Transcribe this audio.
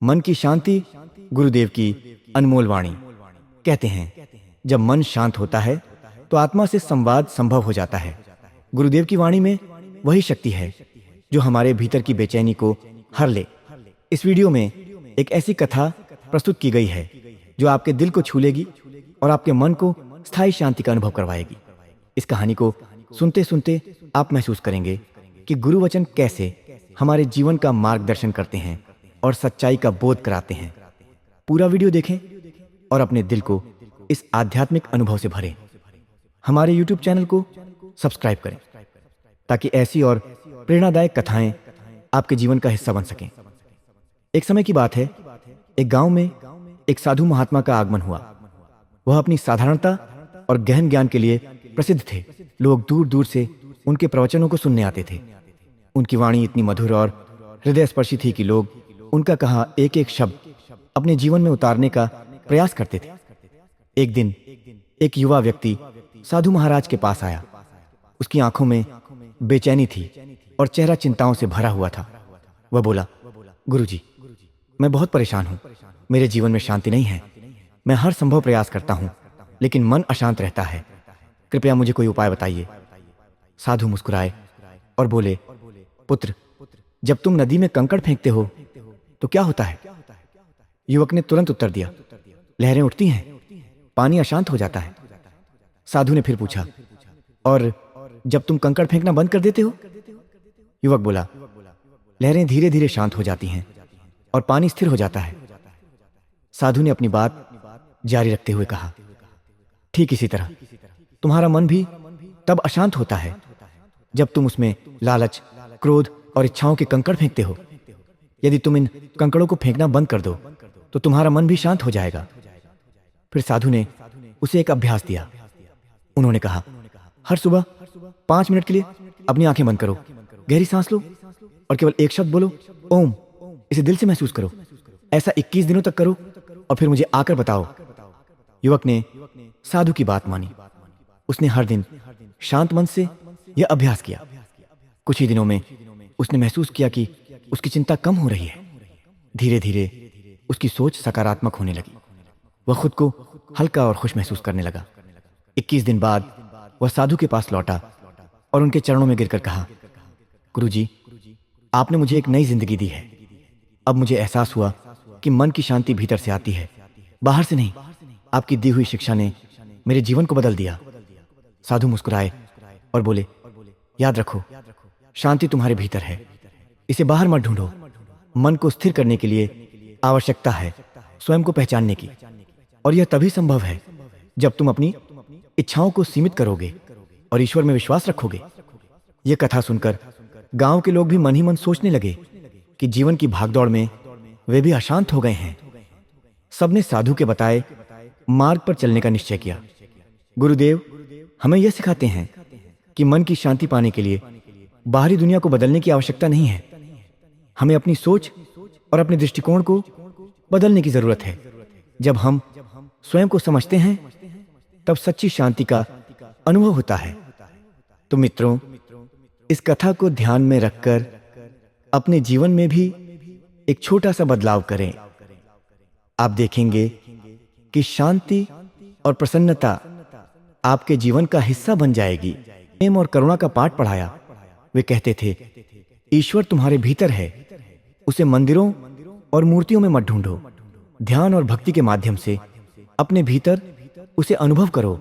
मन की शांति, गुरुदेव की अनमोल वाणी। कहते हैं, जब मन शांत होता है तो आत्मा से संवाद संभव हो जाता है। गुरुदेव की वाणी में वही शक्ति है जो हमारे भीतर की बेचैनी को हर ले। इस वीडियो में एक ऐसी कथा प्रस्तुत की गई है जो आपके दिल को छू लेगी और आपके मन को स्थायी शांति का अनुभव करवाएगी। इस कहानी को सुनते सुनते आप महसूस करेंगे कि गुरु वचन कैसे हमारे जीवन का मार्गदर्शन करते हैं और सच्चाई का बोध कराते हैं। पूरा वीडियो देखें और अपने दिल को इस आध्यात्मिक अनुभव से भरें। हमारे YouTube चैनल को सब्सक्राइब करें ताकि ऐसी और प्रेरणादायक कथाएं आपके जीवन का हिस्सा बन सकें। एक समय की बात है, एक गांव में एक साधु महात्मा का आगमन हुआ। वह अपनी साधारणता और गहन ज्ञान के लिए प्रसिद्ध थे। लोग दूर दूर से उनके प्रवचनों को सुनने आते थे। उनकी वाणी इतनी मधुर और हृदयस्पर्शी थी कि लोग उनका कहा एक एक शब्द अपने जीवन में उतारने का प्रयास करते थे। एक दिन एक युवा व्यक्ति साधु महाराज के पास आया। उसकी आंखों में बेचैनी थी और चेहरा चिंताओं से भरा हुआ था। वह बोला, गुरुजी, मैं बहुत परेशान हूं। मेरे जीवन में शांति नहीं है। मैं हर संभव प्रयास करता हूं, लेकिन मन अशांत रहता है। कृपया मुझे कोई उपाय बताइए। साधु मुस्कुराए और बोले, पुत्र, जब तुम नदी में कंकड़ फेंकते हो तो क्या होता है? युवक ने तुरंत उत्तर दिया, लहरें उठती हैं, पानी अशांत हो जाता है। साधु ने फिर पूछा, और जब तुम कंकड़ फेंकना बंद कर देते हो? युवक बोला, लहरें धीरे धीरे शांत हो जाती हैं और पानी स्थिर हो जाता है। साधु ने अपनी बात जारी रखते हुए कहा, ठीक इसी तरह तुम्हारा मन भी तब अशांत होता है जब तुम उसमें लालच, क्रोध और इच्छाओं के कंकड़ फेंकते हो। यदि तुम इन कंकड़ों को फेंकना बंद कर दो तो तुम्हारा मन भी शांत हो जाएगा। फिर साधु ने उसे एक अभ्यास दिया। उन्होंने कहा, हर सुबह 5 मिनट के लिए अपनी आंखें बंद करो, गहरी सांस लो और केवल एक शब्द बोलो, ओम। इसे दिल से महसूस करो। ऐसा 21 दिनों तक करो और फिर मुझे आकर बताओ। युवक ने साधु की बात मानी। उसने हर दिन शांत मन से यह अभ्यास किया। कुछ ही दिनों में उसने महसूस किया कि उसकी चिंता कम हो रही है। धीरे धीरे उसकी सोच सकारात्मक होने लगी। वह खुद को हल्का और खुश महसूस करने लगा। 21 दिन बाद वह साधु के पास लौटा और उनके चरणों में गिरकर कहा, गुरुजी, आपने मुझे एक नई जिंदगी दी है। अब मुझे एहसास हुआ कि मन की शांति भीतर से आती है, बाहर से नहीं। आपकी दी हुई शिक्षा ने मेरे जीवन को बदल दिया। साधु मुस्कुराए और बोले, याद रखो, शांति तुम्हारे भीतर है, इसे बाहर मत ढूंढो। मन को स्थिर करने के लिए आवश्यकता है स्वयं को पहचानने की, और यह तभी संभव है जब तुम अपनी इच्छाओं को सीमित करोगे और ईश्वर में विश्वास रखोगे। यह कथा सुनकर गांव के लोग भी मन ही मन सोचने लगे कि जीवन की भागदौड़ में वे भी अशांत हो गए हैं। सबने साधु के बताए मार्ग पर चलने का निश्चय किया। गुरुदेव हमें यह सिखाते हैं कि मन की शांति पाने के लिए बाहरी दुनिया को बदलने की आवश्यकता नहीं है। हमें अपनी सोच और अपने दृष्टिकोण को बदलने की जरूरत है। जब हम स्वयं को समझते हैं तब सच्ची शांति का अनुभव होता है। तो मित्रों, इस कथा को ध्यान में रखकर अपने जीवन में भी एक छोटा सा बदलाव करें। आप देखेंगे कि शांति और प्रसन्नता आपके जीवन का हिस्सा बन जाएगी। प्रेम और करुणा का पाठ पढ़ाया। वे कहते थे, ईश्वर तुम्हारे भीतर है, उसे मंदिरों और मूर्तियों में मत ढूंढो। ध्यान और भक्ति के माध्यम से अपने भीतर उसे अनुभव करो।